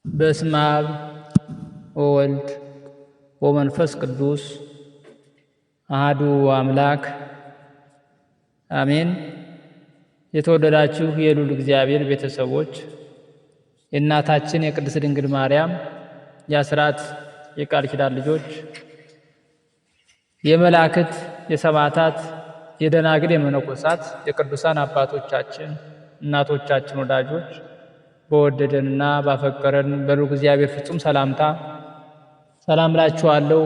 በስመ አብ ወወልድ ወመንፈስ ቅዱስ አሐዱ አምላክ አሜን። የተወደዳችሁ የልዑል እግዚአብሔር ቤተሰቦች፣ የእናታችን የቅድስት ድንግል ማርያም የአስራት የቃል ኪዳን ልጆች፣ የመላእክት የሰማዕታት የደናግል የመነኮሳት የቅዱሳን አባቶቻችን እናቶቻችን ወዳጆች በወደደንና ባፈቀረን በልዑል እግዚአብሔር ፍጹም ሰላምታ ሰላም እላችኋለሁ።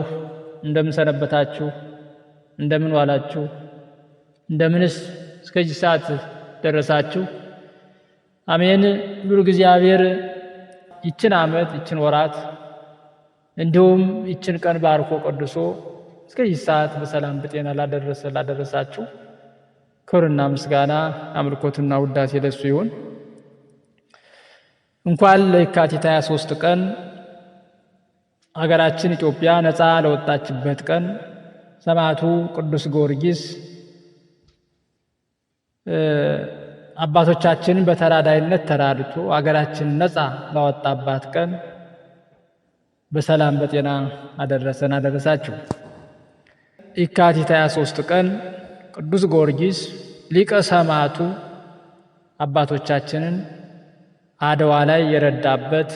እንደምን ሰነበታችሁ? እንደምን ዋላችሁ? እንደምንስ እስከዚህ ሰዓት ደረሳችሁ? አሜን። ልዑል እግዚአብሔር ይችን ዓመት ይችን ወራት እንዲሁም ይችን ቀን ባርኮ ቀድሶ እስከዚህ ሰዓት በሰላም በጤና ላደረሳችሁ ክብርና ምስጋና አምልኮትና ውዳሴ ለሱ ይሁን። እንኳን ለየካቲት 23 ቀን ሀገራችን ኢትዮጵያ ነፃ ለወጣችበት ቀን ሰማዕቱ ቅዱስ ጊዮርጊስ አባቶቻችንን በተራዳይነት ተራድቶ ሀገራችንን ነፃ ላወጣባት ቀን በሰላም በጤና አደረሰን አደረሳችሁ። የካቲት 23 ቀን ቅዱስ ጊዮርጊስ ሊቀ ሰማዕቱ አባቶቻችንን አድዋ ላይ የረዳበት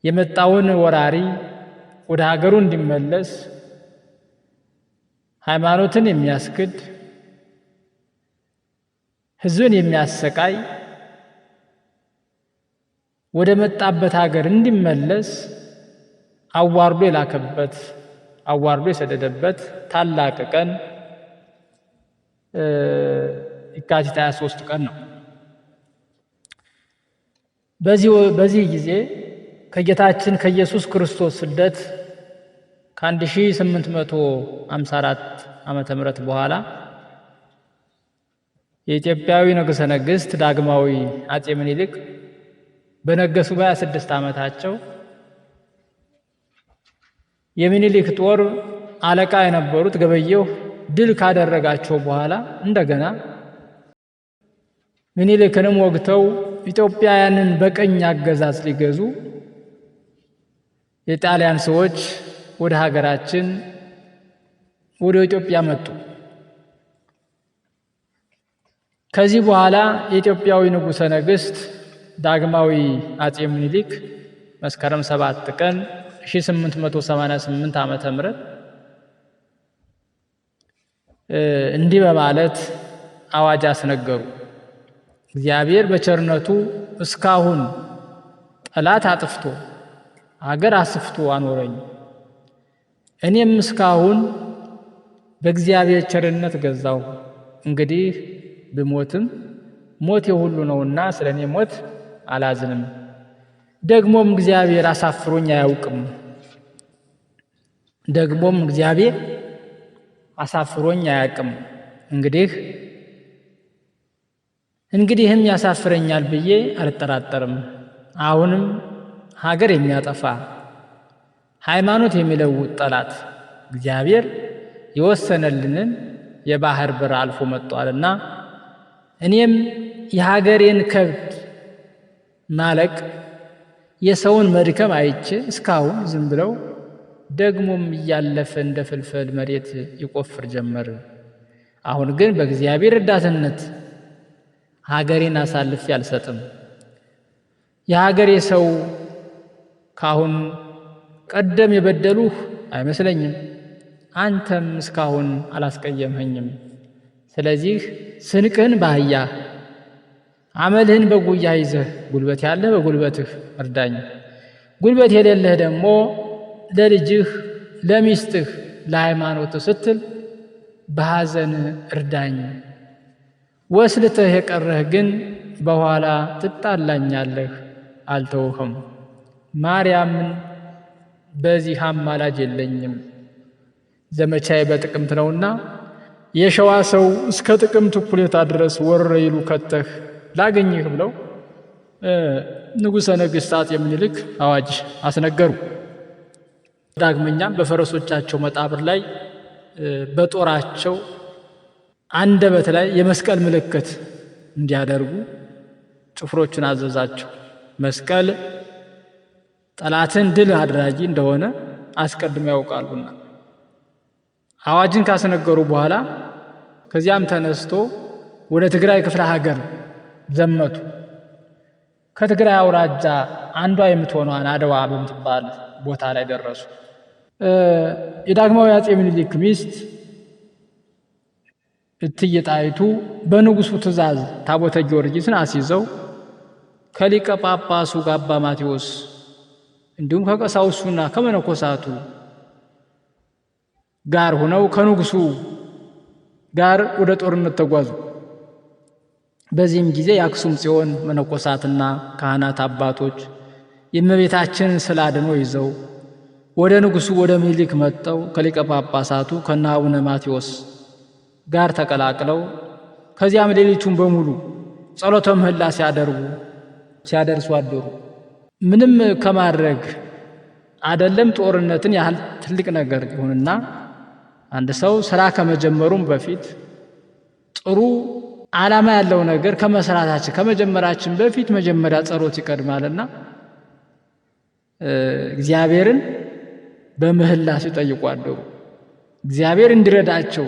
የመጣውን ወራሪ ወደ ሀገሩ እንዲመለስ ሃይማኖትን የሚያስክድ ሕዝብን የሚያሰቃይ ወደ መጣበት ሀገር እንዲመለስ አዋርዶ የላከበት አዋርዶ የሰደደበት ታላቅ ቀን የካቲት 23 ቀን ነው። በዚህ ጊዜ ከጌታችን ከኢየሱስ ክርስቶስ ስደት ከ1854 ዓመተ ምህረት በኋላ የኢትዮጵያዊ ንጉሠ ነገሥት ዳግማዊ አጼ ምኒልክ በነገሱ በ26 ዓመታቸው የሚኒሊክ ጦር አለቃ የነበሩት ገበየሁ ድል ካደረጋቸው በኋላ እንደገና ሚኒሊክንም ወግተው ኢትዮጵያውያንን በቀኝ አገዛዝ ሊገዙ የጣሊያን ሰዎች ወደ ሀገራችን ወደ ኢትዮጵያ መጡ። ከዚህ በኋላ የኢትዮጵያዊ ንጉሠ ነገሥት ዳግማዊ አጼ ምኒልክ መስከረም 7 ቀን 1888 ዓመተ ምህረት እንዲህ በማለት አዋጅ አስነገሩ። እግዚአብሔር በቸርነቱ እስካሁን ጠላት አጥፍቶ አገር አስፍቶ አኖረኝ። እኔም እስካሁን በእግዚአብሔር ቸርነት ገዛው። እንግዲህ ብሞትም ሞት የሁሉ ነውና ስለ እኔ ሞት አላዝንም። ደግሞም እግዚአብሔር አሳፍሮኝ አያውቅም። ደግሞም እግዚአብሔር አሳፍሮኝ አያውቅም። እንግዲህም ያሳፍረኛል ብዬ አልጠራጠርም። አሁንም ሀገር የሚያጠፋ ሃይማኖት የሚለውጥ ጠላት እግዚአብሔር የወሰነልንን የባህር በር አልፎ መጥቷልና እኔም የሀገሬን ከብት ማለቅ የሰውን መድከም አይቼ እስካሁን ዝም ብለው ደግሞም እያለፈ እንደ ፍልፍል መሬት ይቆፍር ጀመር። አሁን ግን በእግዚአብሔር ረዳትነት ሀገሬን አሳልፌ አልሰጥም። የሀገሬ ሰው ካሁን ቀደም የበደሉህ አይመስለኝም። አንተም እስካሁን አላስቀየምኸኝም። ስለዚህ ስንቅህን በአህያ አመልህን በጉያ ይዘህ ጉልበት ያለህ በጉልበትህ እርዳኝ፣ ጉልበት የሌለህ ደግሞ ለልጅህ ለሚስትህ ለሃይማኖትህ ስትል በሐዘን እርዳኝ። ወስልተህ የቀረህ ግን በኋላ ትጣላኛለህ፣ አልተውህም። ማርያምን በዚህ አማላጅ የለኝም። ዘመቻዬ በጥቅምት ነውና የሸዋ ሰው እስከ ጥቅምት እኩሌታ ድረስ ወረይሉ ከተህ ላገኝህ ብለው ንጉሠ ነገሥት አጼ ምኒልክ አዋጅ አስነገሩ። ዳግመኛም በፈረሶቻቸው መጣብር ላይ በጦራቸው አንደበት ላይ የመስቀል ምልክት እንዲያደርጉ ጭፍሮቹን አዘዛቸው። መስቀል ጠላትን ድል አድራጊ እንደሆነ አስቀድመው ያውቃሉና አዋጅን ካስነገሩ በኋላ ከዚያም ተነስቶ ወደ ትግራይ ክፍለ ሀገር ዘመቱ። ከትግራይ አውራጃ አንዷ የምትሆነው አድዋ በምትባል ቦታ ላይ ደረሱ። የዳግማዊ አፄ ምኒልክ ሚስት እትዬ ጣይቱ በንጉሱ ትእዛዝ ታቦተ ጊዮርጊስን አስይዘው ከሊቀ ጳጳሱ ከአባ ማቴዎስ እንዲሁም ከቀሳውሱና ከመነኮሳቱ ጋር ሆነው ከንጉሱ ጋር ወደ ጦርነት ተጓዙ። በዚህም ጊዜ የአክሱም ጽዮን መነኮሳትና ካህናት አባቶች የእመቤታችንን ስዕል አድኖ ይዘው ወደ ንጉሱ ወደ ምኒልክ መጥተው ከሊቀ ጳጳሳቱ ከነ አቡነ ማቴዎስ ጋር ተቀላቅለው ከዚያም ሌሊቱን በሙሉ ጸሎተ ምህላ ሲያደርሱ አደሩ። ምንም ከማድረግ አይደለም ጦርነትን ያህል ትልቅ ነገር ይሁንና አንድ ሰው ስራ ከመጀመሩም በፊት ጥሩ ዓላማ ያለው ነገር ከመጀመራችን በፊት መጀመሪያ ጸሎት ይቀድማልና እግዚአብሔርን በምህላ ሲጠይቁ አደሩ። እግዚአብሔር እንዲረዳቸው፣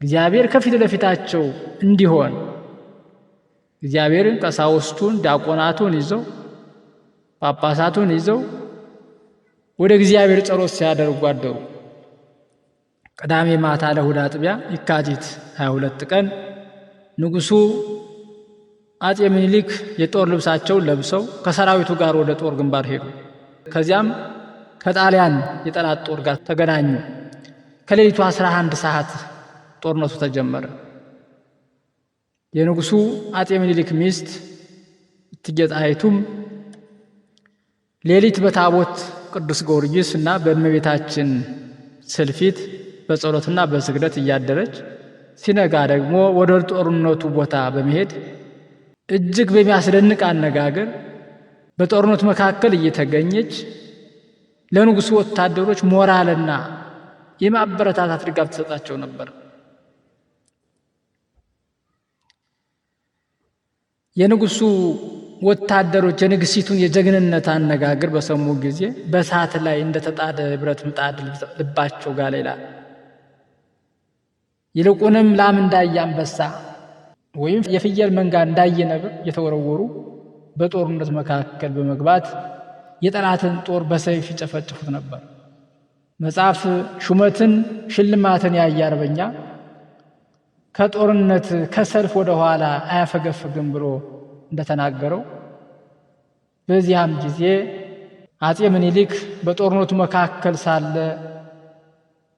እግዚአብሔር ከፊት ለፊታቸው እንዲሆን እግዚአብሔርን ቀሳውስቱን ዲያቆናቱን ይዘው ጳጳሳቱን ይዘው ወደ እግዚአብሔር ጸሎት ሲያደርጉ አደሩ። ቅዳሜ ማታ ለእሑድ አጥቢያ የካቲት 22 ቀን ንጉሱ አፄ ምኒልክ የጦር ልብሳቸውን ለብሰው ከሰራዊቱ ጋር ወደ ጦር ግንባር ሄዱ። ከዚያም ከጣሊያን የጠላት ጦር ጋር ተገናኙ። ከሌሊቱ 11 ሰዓት ጦርነቱ ተጀመረ። የንጉሱ አፄ ምኒልክ ሚስት እቴጌ ጣይቱም ሌሊት በታቦት ቅዱስ ጊዮርጊስ እና በእመቤታችን ስዕል ፊት በጸሎትና በስግደት እያደረች ሲነጋ ደግሞ ወደ ጦርነቱ ቦታ በመሄድ እጅግ በሚያስደንቅ አነጋገር በጦርነቱ መካከል እየተገኘች ለንጉሱ ወታደሮች ሞራልና የማበረታታት ድጋፍ ተሰጣቸው ነበር። የንጉሱ ወታደሮች የንግስቲቱን የጀግንነት አነጋገር በሰሙ ጊዜ በእሳት ላይ እንደተጣደ ብረት ምጣድ ልባቸው ጋለ ይላል። ይልቁንም ላም እንዳየ አንበሳ ወይም የፍየል መንጋ እንዳየ ነብር እየተወረወሩ በጦርነት መካከል በመግባት የጠላትን ጦር በሰይፍ ይጨፈጭፉት ነበር። መጽሐፍ ሹመትን ሽልማትን ያየ አርበኛ ከጦርነት ከሰልፍ ወደ ኋላ አያፈገፍግም ብሎ እንደተናገረው በዚያም ጊዜ አፄ ምኒልክ በጦርነቱ መካከል ሳለ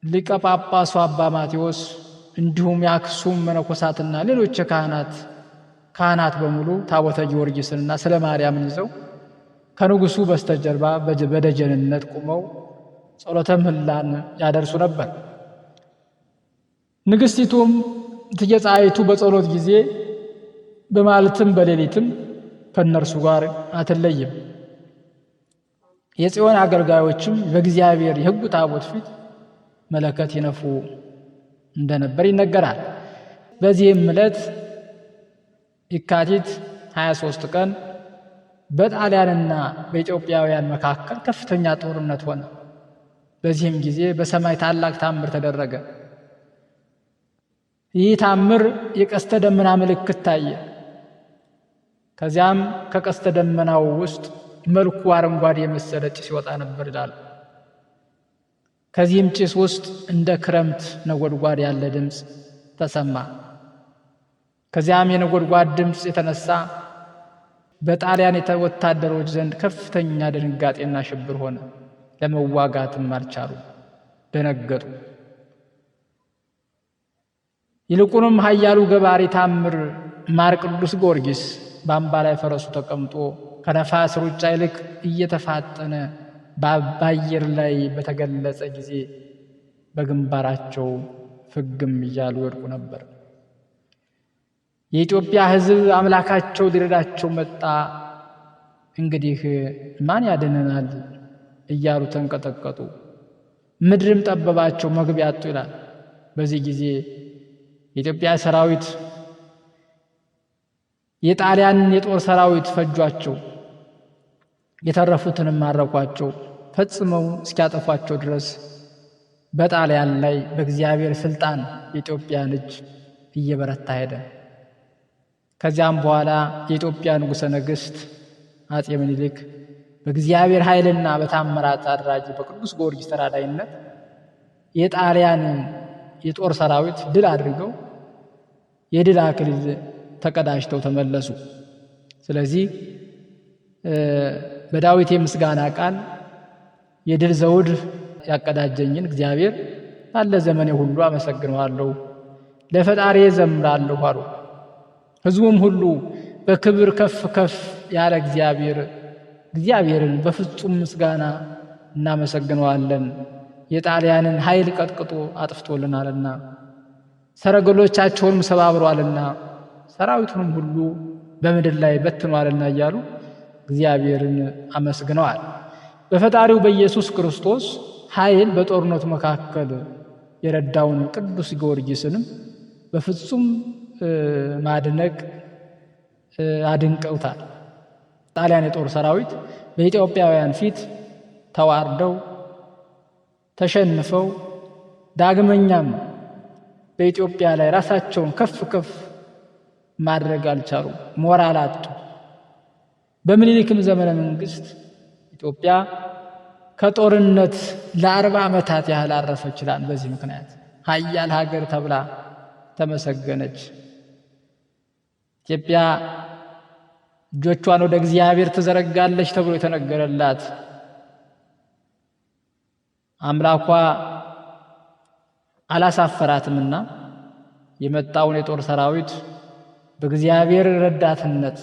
ሊቀ ጳጳሱ አባ ማቴዎስ እንዲሁም የአክሱም መነኮሳትና ሌሎች ካህናት በሙሉ ታቦተ ጊዮርጊስንና ስለ ማርያምን ይዘው ከንጉሱ በስተጀርባ በደጀንነት ቆመው ጸሎተ ምህላን ያደርሱ ነበር። ንግስቲቱም እቴጌ ጣይቱ በጸሎት ጊዜ በማለትም በሌሊትም ከነርሱ ጋር አትለይም። የጽዮን አገልጋዮችም በእግዚአብሔር የሕጉ ታቦት ፊት መለከት ይነፉ እንደነበር ይነገራል። በዚህም ዕለት የካቲት 23 ቀን በጣሊያንና በኢትዮጵያውያን መካከል ከፍተኛ ጦርነት ሆነ። በዚህም ጊዜ በሰማይ ታላቅ ታምር ተደረገ። ይህ ታምር የቀስተ ደመና ምልክት ታየ። ከዚያም ከቀስተ ደመናው ውስጥ መልኩ አረንጓዴ የመሰለ ጭስ ይወጣ ነበር ይላል። ከዚህም ጭስ ውስጥ እንደ ክረምት ነጎድጓድ ያለ ድምፅ ተሰማ። ከዚያም የነጎድጓድ ድምፅ የተነሳ በጣሊያን ወታደሮች ዘንድ ከፍተኛ ድንጋጤና ሽብር ሆነ። ለመዋጋትም አልቻሉ፣ ደነገጡ። ይልቁንም ኃያሉ ገባሪ ታምር ማር ቅዱስ ጊዮርጊስ በአምባ ላይ ፈረሱ ተቀምጦ ከነፋስ ሩጫ ይልቅ እየተፋጠነ በአየር ላይ በተገለጸ ጊዜ በግንባራቸው ፍግም እያሉ ይወድቁ ነበር። የኢትዮጵያ ሕዝብ አምላካቸው ሊረዳቸው መጣ፣ እንግዲህ ማን ያድነናል እያሉ ተንቀጠቀጡ። ምድርም ጠበባቸው፣ መግቢያ አጡ ይላል። በዚህ ጊዜ የኢትዮጵያ ሰራዊት የጣሊያን የጦር ሰራዊት ፈጇቸው። የተረፉትንም ማረኳቸው፣ ፈጽመው እስኪያጠፏቸው ድረስ በጣሊያን ላይ በእግዚአብሔር ስልጣን የኢትዮጵያን እጅ እየበረታ ሄደ። ከዚያም በኋላ የኢትዮጵያ ንጉሠ ነገሥት አፄ ምኒልክ በእግዚአብሔር ኃይልና በታምራት አድራጊ በቅዱስ ጊዮርጊስ ተራዳይነት የጣሊያንን የጦር ሰራዊት ድል አድርገው የድል አክሊል ተቀዳጅተው ተመለሱ። ስለዚህ በዳዊት የምስጋና ቃል የድል ዘውድ ያቀዳጀኝን እግዚአብሔር ባለ ዘመኔ ሁሉ አመሰግነዋለሁ፣ ለፈጣሪዬ ዘምራለሁ አሉ። ሕዝቡም ሁሉ በክብር ከፍ ከፍ ያለ እግዚአብሔርን በፍጹም ምስጋና እናመሰግነዋለን፣ የጣሊያንን ኃይል ቀጥቅጦ አጥፍቶልናልና ሰረገሎቻቸውንም ሰባብሯልና ሰራዊቱንም ሁሉ በምድር ላይ በትኗልና እያሉ እግዚአብሔርን አመስግነዋል። በፈጣሪው በኢየሱስ ክርስቶስ ኃይል በጦርነቱ መካከል የረዳውን ቅዱስ ጊዮርጊስንም በፍጹም ማድነቅ አድንቀውታል። ጣሊያን የጦር ሰራዊት በኢትዮጵያውያን ፊት ተዋርደው ተሸንፈው ዳግመኛም በኢትዮጵያ ላይ ራሳቸውን ከፍ ከፍ ማድረግ አልቻሉም፣ ሞራል አጡ። በምኒልክም ዘመነ መንግስት ኢትዮጵያ ከጦርነት ለ40 ዓመታት ያህል አረፈች ይላል። በዚህ ምክንያት ኃያል ሀገር ተብላ ተመሰገነች። ኢትዮጵያ እጆቿን ወደ እግዚአብሔር ትዘረጋለች ተብሎ የተነገረላት አምላኳ አላሳፈራትምና የመጣውን የጦር ሰራዊት በእግዚአብሔር ረዳትነት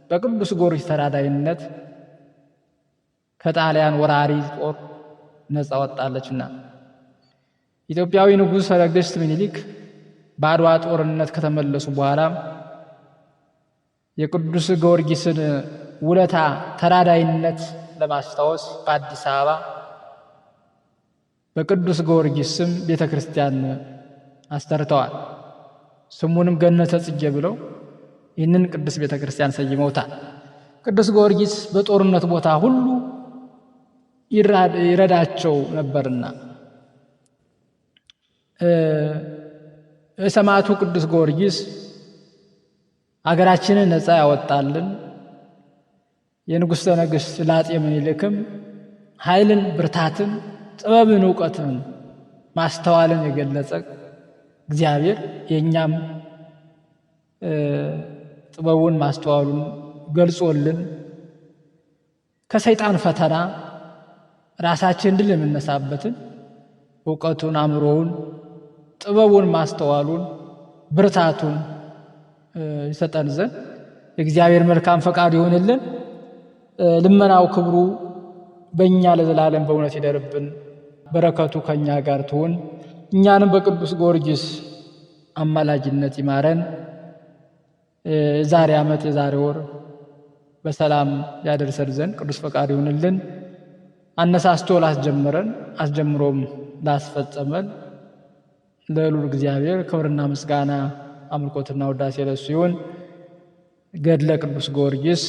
በቅዱስ ጊዮርጊስ ተራዳይነት ከጣሊያን ወራሪ ጦር ነፃ ወጣለችና ኢትዮጵያዊ ንጉሠ ነገሥት ምኒልክ በአድዋ ጦርነት ከተመለሱ በኋላ የቅዱስ ጊዮርጊስን ውለታ ተራዳይነት ለማስታወስ በአዲስ አበባ በቅዱስ ጊዮርጊስ ስም ቤተክርስቲያን አስተርተዋል። ስሙንም ገነተ ጽጌ ብለው ይህንን ቅዱስ ቤተክርስቲያን ሰይመውታል። ቅዱስ ጊዮርጊስ በጦርነት ቦታ ሁሉ ይረዳቸው ነበርና የሰማዕቱ ቅዱስ ጊዮርጊስ አገራችንን ነፃ ያወጣልን የንጉሠ ነገሥት ለአፄ ምኒልክም ኃይልን፣ ብርታትን፣ ጥበብን፣ ዕውቀትን፣ ማስተዋልን የገለጸ እግዚአብሔር የእኛም ጥበቡን ማስተዋሉን ገልጾልን ከሰይጣን ፈተና ራሳችን ድል የምነሳበትን ዕውቀቱን፣ አእምሮውን፣ ጥበቡን፣ ማስተዋሉን፣ ብርታቱን ይሰጠን ዘንድ የእግዚአብሔር መልካም ፈቃድ ይሆንልን። ልመናው ክብሩ በእኛ ለዘላለም በእውነት ይደርብን። በረከቱ ከእኛ ጋር ትሁን። እኛንም በቅዱስ ጊዮርጊስ አማላጅነት ይማረን። የዛሬ ዓመት የዛሬ ወር በሰላም ያደርሰን ዘንድ ቅዱስ ፈቃድ ይሁንልን። አነሳስቶ ላስጀመረን አስጀምሮም ላስፈጸመን ለልዑል እግዚአብሔር ክብርና ምስጋና አምልኮትና ውዳሴ ለእሱ ይሁን። ገድለ ቅዱስ ጊዮርጊስ